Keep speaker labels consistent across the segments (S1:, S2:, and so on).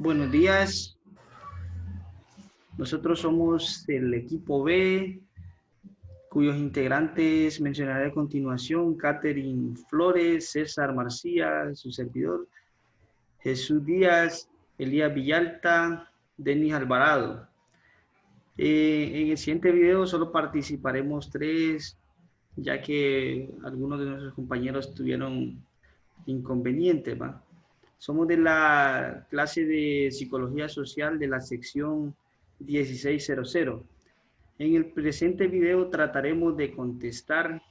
S1: Buenos días, nosotros somos el equipo B, cuyos integrantes mencionaré a continuación: Catherine Flores, César Marcía, su servidor, Jesús Díaz, Elías Villalta, Denis Alvarado. En el siguiente video solo participaremos 3, ya que algunos de nuestros compañeros tuvieron inconvenientes, ¿va? Somos de la clase de Psicología Social de la sección 1600. En el presente video trataremos de contestar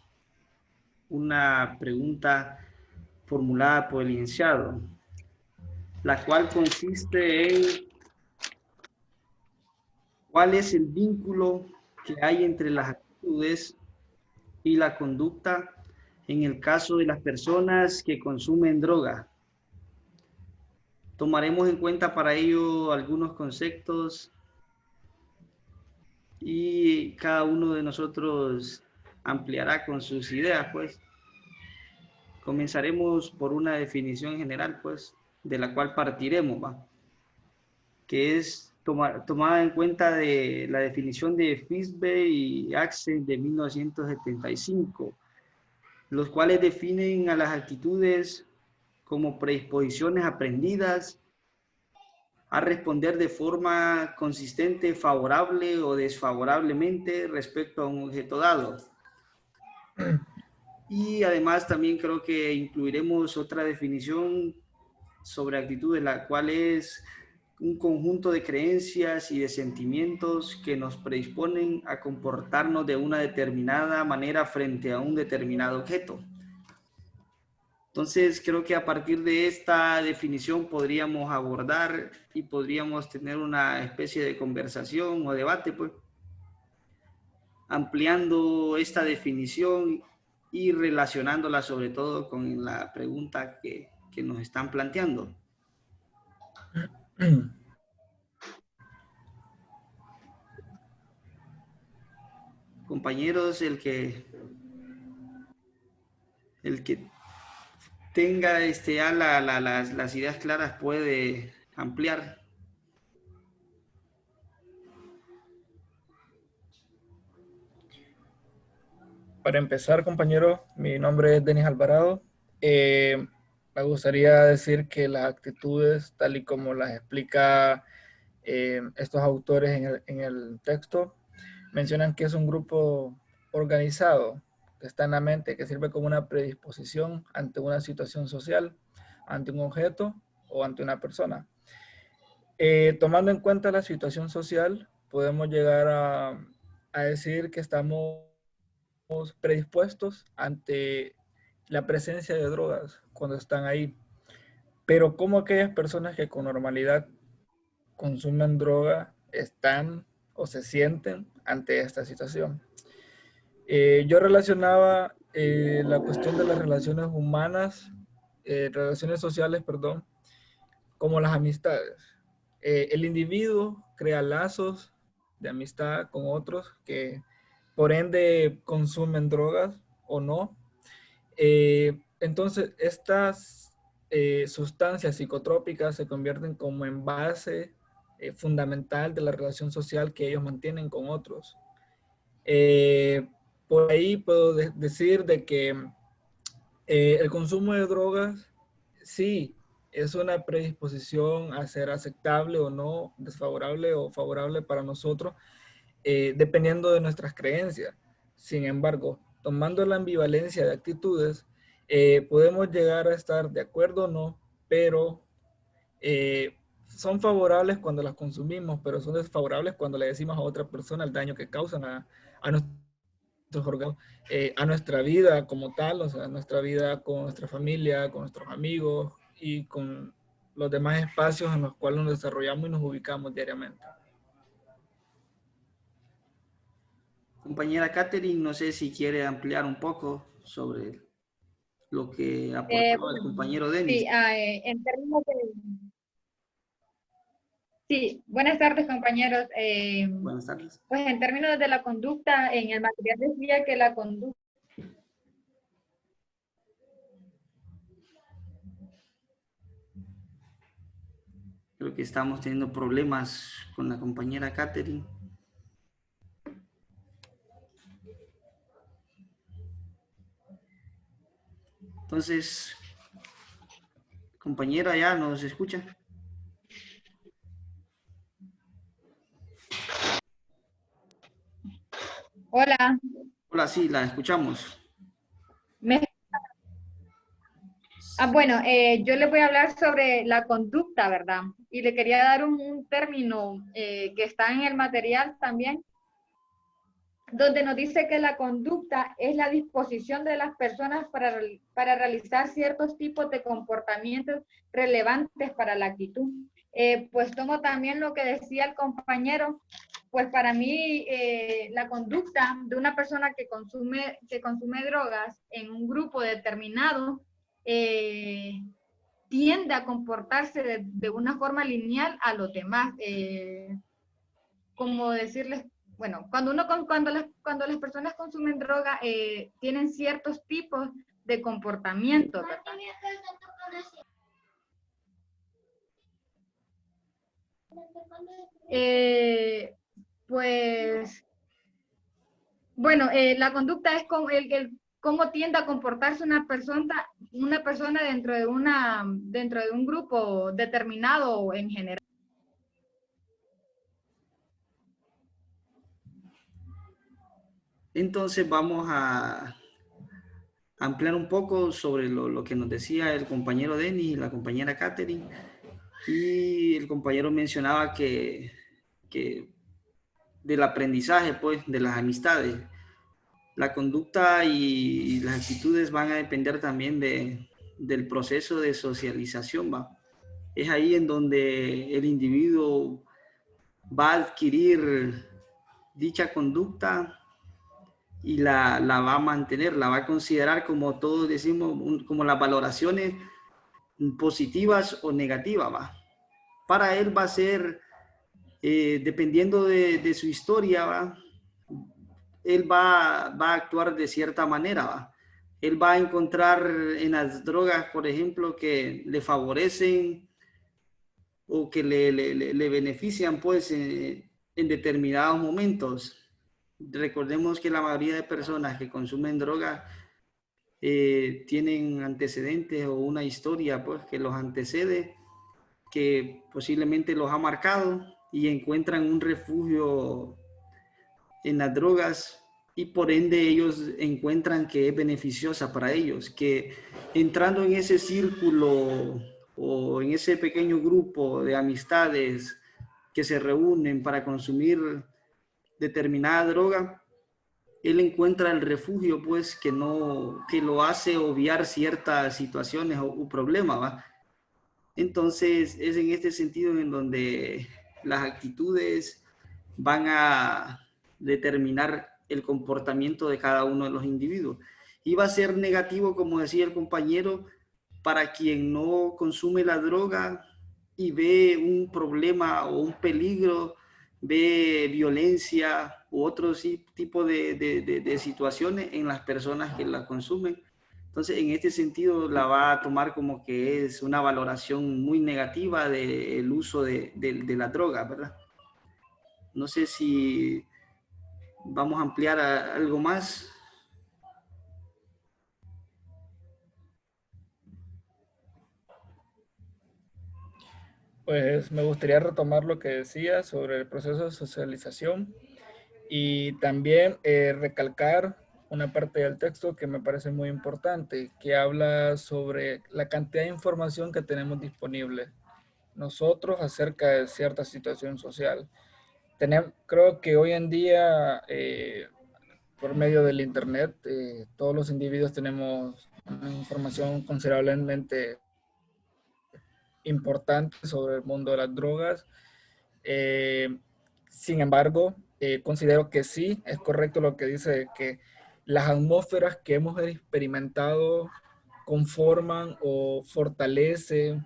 S1: una pregunta formulada por el licenciado, la cual consiste en cuál es el vínculo que hay entre las actitudes y la conducta en el caso de las personas que consumen droga. Tomaremos en cuenta para ello algunos conceptos y cada uno de nosotros ampliará con sus ideas, pues. Comenzaremos por una definición general, pues, de la cual partiremos, ¿va? Que es tomada en cuenta de la definición de Fisbe y Axel de 1975, los cuales definen a las actitudes como predisposiciones aprendidas a responder de forma consistente, favorable o desfavorablemente respecto a un objeto dado. Y además también creo que incluiremos otra definición sobre actitudes, la cual es un conjunto de creencias y de sentimientos que nos predisponen a comportarnos de una determinada manera frente a un determinado objeto. Entonces, creo que a partir de esta definición podríamos abordar y podríamos tener una especie de conversación o debate, pues, ampliando esta definición y relacionándola sobre todo con la pregunta que nos están planteando. Compañeros, el que tenga ya las ideas claras puede ampliar.
S2: Para empezar, compañero, mi nombre es Denis Alvarado. Me gustaría decir que las actitudes, tal y como las explica estos autores en el texto, mencionan que es un grupo organizado, que está en la mente, que sirve como una predisposición ante una situación social, ante un objeto o ante una persona. Tomando en cuenta la situación social, podemos llegar a decir que estamos predispuestos ante la presencia de drogas cuando están ahí. Pero ¿cómo aquellas personas que con normalidad consumen droga están o se sienten ante esta situación? Yo relacionaba la cuestión de las relaciones humanas, relaciones sociales, perdón, como las amistades. El individuo crea lazos de amistad con otros que por ende consumen drogas o no. Entonces, estas sustancias psicotrópicas se convierten como en base fundamental de la relación social que ellos mantienen con otros. Por ahí puedo decir de que el consumo de drogas sí es una predisposición a ser aceptable o no, desfavorable o favorable para nosotros, dependiendo de nuestras creencias. Sin embargo, tomando la ambivalencia de actitudes, podemos llegar a estar de acuerdo o no, pero son favorables cuando las consumimos, pero son desfavorables cuando le decimos a otra persona el daño que causan a nuestros órganos, a nuestra vida como tal, o sea, a nuestra vida con nuestra familia, con nuestros amigos y con los demás espacios en los cuales nos desarrollamos y nos ubicamos diariamente.
S1: Compañera Catherine, no sé si quiere ampliar un poco sobre lo que aportaba el
S3: Bueno,
S1: compañero Denis.
S3: sí, en términos de... Sí, buenas tardes, compañeros.
S1: Buenas tardes.
S3: Pues en términos de la conducta, en el material decía que la conducta
S1: Creo que estamos teniendo problemas con la compañera Catherine. Entonces, compañera, ¿ya nos escucha?
S3: Hola,
S1: Hola, sí, la escuchamos.
S3: me- bueno, yo le voy a hablar sobre la conducta, ¿verdad? Y le quería dar un término que está en el material también, donde nos dice que la conducta es la disposición de las personas para realizar ciertos tipos de comportamientos relevantes para la actitud. Pues tomo también lo que decía el compañero, pues para mí la conducta de una persona que consume drogas en un grupo determinado tiende a comportarse de una forma lineal a los demás. Como decirles, bueno, cuando las personas consumen droga, tienen ciertos tipos de comportamiento, ¿verdad? Pues, bueno, la conducta es como cómo tiende a comportarse una persona dentro de un grupo determinado en general.
S1: Entonces vamos a ampliar un poco sobre lo que nos decía el compañero Denis y la compañera Catherine. Y el compañero mencionaba que del aprendizaje, pues, de las amistades. La conducta y las actitudes van a depender también del proceso de socialización, ¿va? Es ahí en donde el individuo va a adquirir dicha conducta y la va a mantener, la va a considerar como todos decimos, como las valoraciones positivas o negativas, ¿va? Para él va a ser, dependiendo de su historia, ¿va? Él va a actuar de cierta manera, ¿va? Él va a encontrar en las drogas, por ejemplo, que le favorecen o que le benefician, pues, en determinados momentos. Recordemos que la mayoría de personas que consumen droga tienen antecedentes o una historia, pues, que los antecede, que posiblemente los ha marcado y encuentran un refugio en las drogas y por ende ellos encuentran que es beneficiosa para ellos, que entrando en ese círculo o en ese pequeño grupo de amistades que se reúnen para consumir determinada droga, él encuentra el refugio, pues, que no, que lo hace obviar ciertas situaciones o problemas, ¿va? Entonces, es en este sentido en donde las actitudes van a determinar el comportamiento de cada uno de los individuos. Y va a ser negativo, como decía el compañero, para quien no consume la droga y ve un problema o un peligro, ve violencia u otro tipo de situaciones en las personas que la consumen. Entonces, en este sentido, la va a tomar como que es una valoración muy negativa del uso de la droga, ¿verdad? No sé si vamos a ampliar algo más.
S2: Pues me gustaría retomar lo que decía sobre el proceso de socialización y también recalcar una parte del texto que me parece muy importante, que habla sobre la cantidad de información que tenemos disponible nosotros acerca de cierta situación social. Creo que hoy en día, por medio del Internet, todos los individuos tenemos una información considerablemente importante sobre el mundo de las drogas. Eh, Sin embargo, considero que sí, es correcto lo que dice, que las atmósferas que hemos experimentado conforman o fortalecen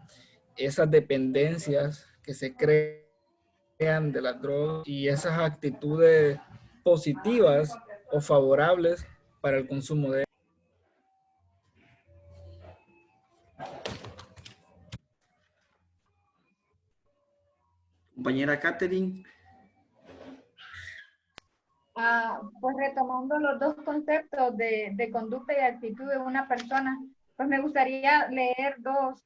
S2: esas dependencias que se crean de las drogas y esas actitudes positivas o favorables para el consumo de.
S1: compañera Catherine.
S3: Pues retomando los dos conceptos de conducta y actitud de una persona, pues me gustaría leer dos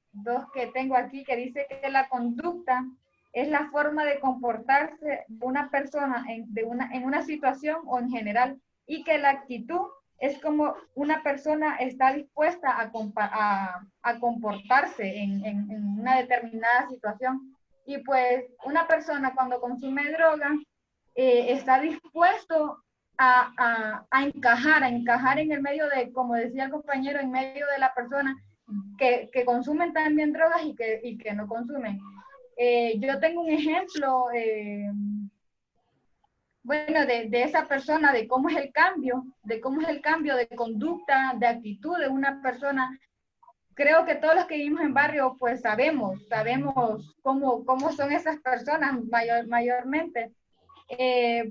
S3: que tengo aquí, que dice que la conducta es la forma de comportarse de una persona en una situación o en general, y que la actitud es como una persona está dispuesta a comportarse en una determinada situación. Y pues una persona cuando consume droga está dispuesto a encajar en el medio de, como decía el compañero, en medio de la persona que consumen también drogas y que no consumen. Yo tengo un ejemplo, bueno, de esa persona, de cómo es el cambio, de conducta, de actitud de una persona. Creo que todos los que vivimos en barrio, pues sabemos cómo son esas personas mayormente.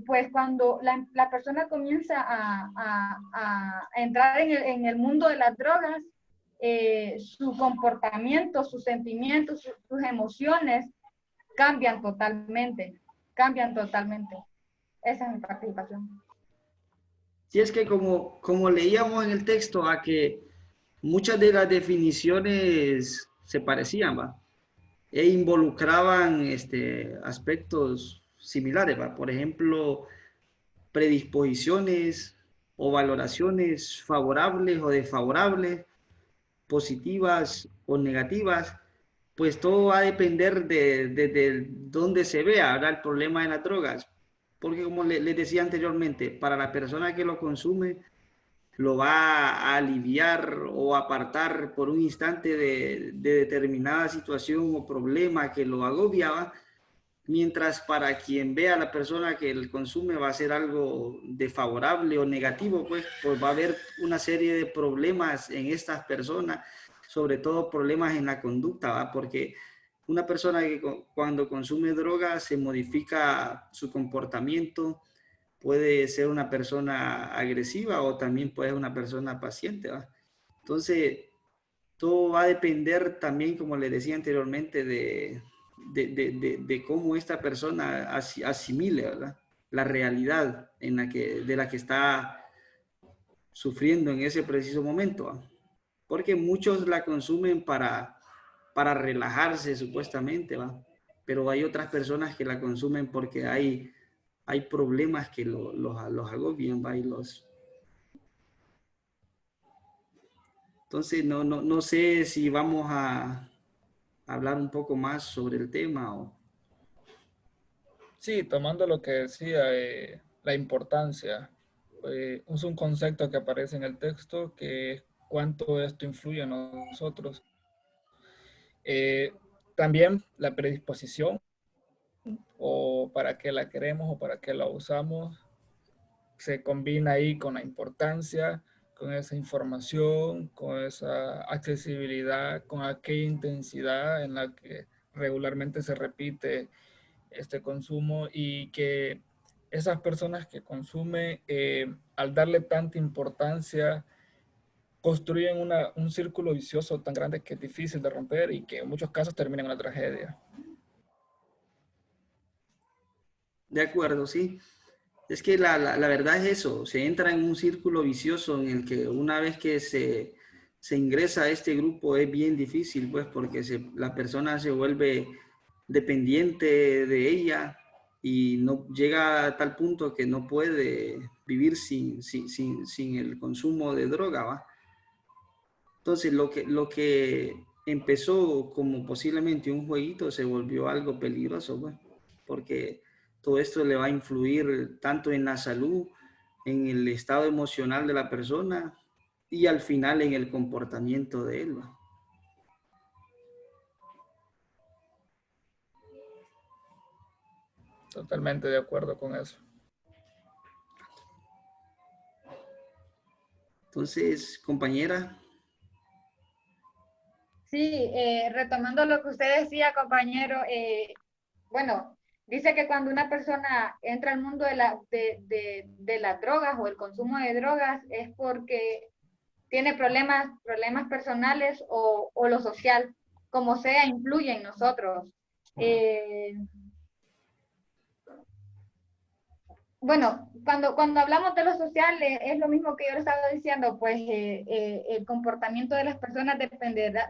S3: Pues cuando la persona comienza a entrar en el mundo de las drogas, su comportamiento, sus sentimientos, sus emociones cambian totalmente, cambian totalmente. Esa es mi participación.
S1: Si es que como leíamos en el texto, a que muchas de las definiciones se parecían, ¿va? E involucraban aspectos similares, ¿va? Por ejemplo, predisposiciones o valoraciones favorables o desfavorables, positivas o negativas, pues todo va a depender de dónde se vea, ¿verdad? El problema de las drogas. Porque como les decía anteriormente, para la persona que lo consume, lo va a aliviar o apartar por un instante de determinada situación o problema que lo agobiaba, mientras para quien vea a la persona que el consume va a ser algo desfavorable o negativo, pues va a haber una serie de problemas en estas personas, sobre todo problemas en la conducta, ¿va? Porque una persona que cuando consume droga se modifica su comportamiento, puede ser una persona agresiva o también puede ser una persona paciente, ¿va? Entonces, todo va a depender también, como les decía anteriormente, de cómo esta persona asimile, ¿verdad? La realidad de la que está sufriendo en ese preciso momento, ¿va? Porque muchos la consumen para relajarse supuestamente, ¿va? Pero hay otras personas que la consumen porque hay problemas que los agobian, ¿va? Entonces, no sé si vamos a hablar un poco más sobre el tema o...
S2: Sí, tomando lo que decía, la importancia, es un concepto que aparece en el texto, que es cuánto esto influye en nosotros. Eh, También la predisposición, o para qué la queremos o para qué la usamos, se combina ahí con la importancia, con esa información, con esa accesibilidad, con aquella intensidad en la que regularmente se repite este consumo, y que esas personas que consumen, al darle tanta importancia, construyen un círculo vicioso tan grande que es difícil de romper y que en muchos casos termina en una tragedia.
S1: De acuerdo, sí. Es que la verdad es eso, se entra en un círculo vicioso en el que una vez que se ingresa a este grupo es bien difícil, pues, porque la persona se vuelve dependiente de ella y no llega a tal punto que no puede vivir sin el consumo de droga, ¿va? Entonces, lo que empezó como posiblemente un jueguito se volvió algo peligroso, pues, porque todo esto le va a influir tanto en la salud, en el estado emocional de la persona y al final en el comportamiento de él, ¿va?
S2: Totalmente de acuerdo con eso.
S1: Entonces, compañera.
S3: Sí, retomando lo que usted decía, compañero, bueno, dice que cuando una persona entra al mundo de las drogas o el consumo de drogas es porque tiene problemas personales o lo social, como sea, influye en nosotros. bueno, cuando hablamos de lo social, es lo mismo que yo le estaba diciendo, pues el comportamiento de las personas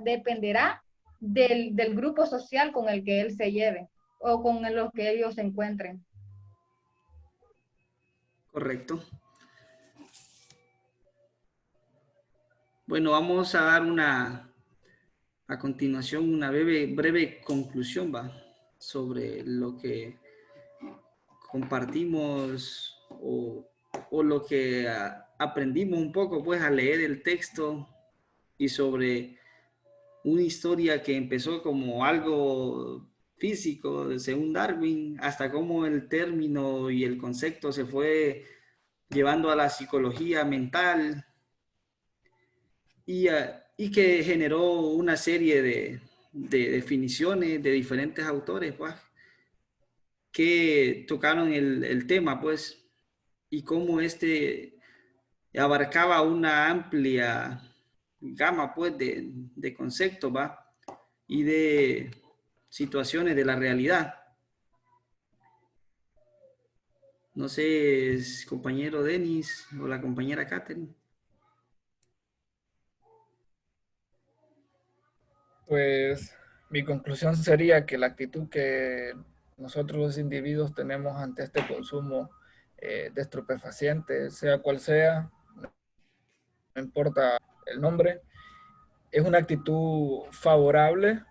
S3: dependerá del grupo social con el que él se lleve o con los que ellos se encuentren.
S1: Correcto. Bueno, vamos a dar a continuación una breve conclusión, ¿va? Sobre lo que compartimos o lo que aprendimos un poco, pues, a leer el texto y sobre una historia que empezó como algo físico, según Darwin, hasta cómo el término y el concepto se fue llevando a la psicología mental y que generó una serie de definiciones de diferentes autores, pues, que tocaron el tema, pues, y cómo abarcaba una amplia gama, pues, de conceptos, ¿va? Y de situaciones de la realidad. No sé, compañero Denis o la compañera Catherine.
S2: Pues mi conclusión sería que la actitud que nosotros los individuos tenemos ante este consumo de estupefacientes, sea cual sea, no importa el nombre, es una actitud favorable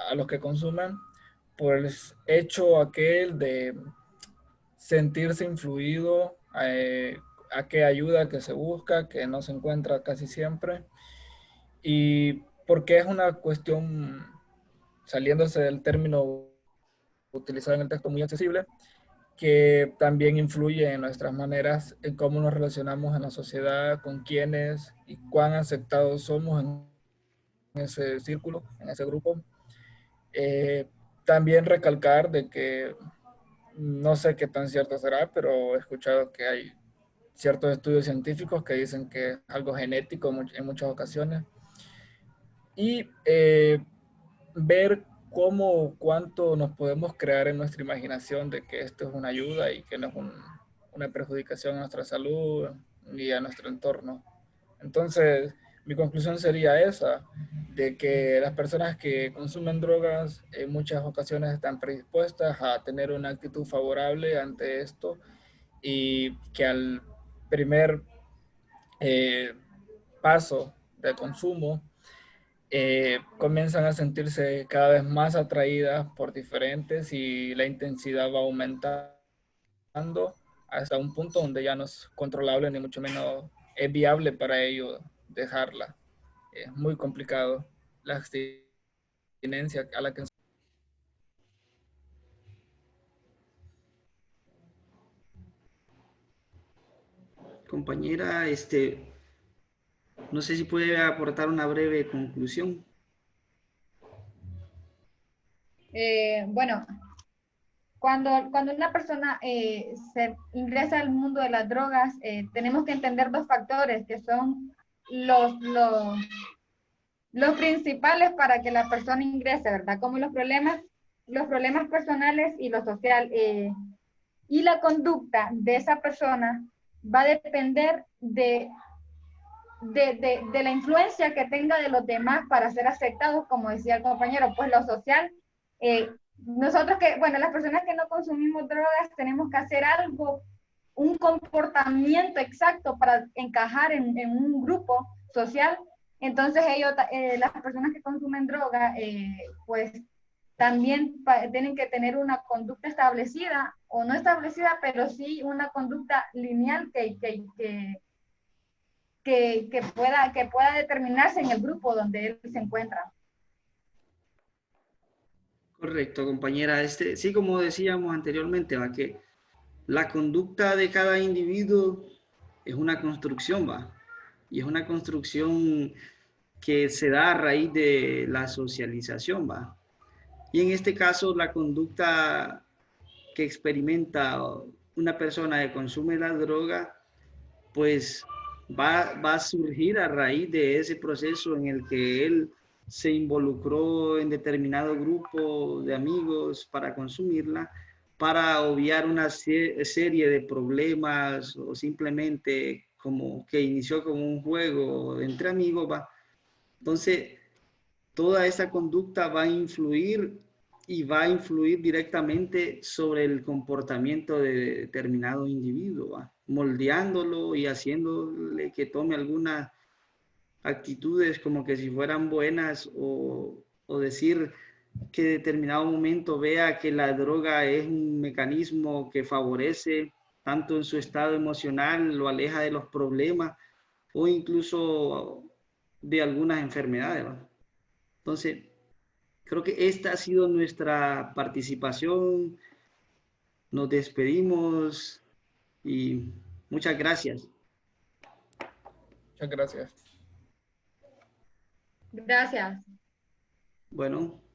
S2: a los que consumen por el hecho aquel de sentirse influido, a qué ayuda que se busca, que no se encuentra casi siempre, y porque es una cuestión, saliéndose del término utilizado en el texto, muy accesible, que también influye en nuestras maneras, en cómo nos relacionamos en la sociedad, con quiénes y cuán aceptados somos en ese círculo, en ese grupo. También recalcar de que no sé qué tan cierto será, pero he escuchado que hay ciertos estudios científicos que dicen que es algo genético en muchas ocasiones. Y ver cuánto nos podemos crear en nuestra imaginación de que esto es una ayuda y que no es una perjudicación a nuestra salud ni a nuestro entorno. Entonces, mi conclusión sería esa, de que las personas que consumen drogas en muchas ocasiones están predispuestas a tener una actitud favorable ante esto y que al primer paso de consumo comienzan a sentirse cada vez más atraídas por diferentes y la intensidad va aumentando hasta un punto donde ya no es controlable ni mucho menos es viable para ellos dejarla. Es muy complicado la abstinencia a la que...
S1: Compañera, no sé si puede aportar una breve conclusión.
S3: Bueno, cuando una persona se ingresa al mundo de las drogas, tenemos que entender dos factores que son los principales para que la persona ingrese, ¿verdad? Como los problemas personales y lo social. Y la conducta de esa persona va a depender de la influencia que tenga de los demás para ser aceptados, como decía el compañero, pues lo social. Nosotros bueno, las personas que no consumimos drogas tenemos que hacer algo, un comportamiento exacto para encajar en un grupo social. Entonces las personas que consumen droga, pues también tienen que tener una conducta establecida, o no establecida, pero sí una conducta lineal que pueda determinarse en el grupo donde él se encuentra.
S1: Correcto, compañera. Sí, como decíamos anteriormente, va, que la conducta de cada individuo es una construcción, va, y es una construcción que se da a raíz de la socialización, va. Y en este caso, la conducta que experimenta una persona que consume la droga, pues va a surgir a raíz de ese proceso en el que él se involucró en determinado grupo de amigos para consumirla, para obviar una serie de problemas o simplemente como que inició como un juego entre amigos, va. Entonces, toda esa conducta va a influir y va a influir directamente sobre el comportamiento de determinado individuo, ¿va? Moldeándolo y haciéndole que tome algunas actitudes como que si fueran buenas o decir que en determinado momento vea que la droga es un mecanismo que favorece tanto en su estado emocional, lo aleja de los problemas o incluso de algunas enfermedades, ¿va? Entonces, creo que esta ha sido nuestra participación. Nos despedimos y muchas gracias.
S2: Muchas gracias.
S3: Gracias.
S1: Bueno.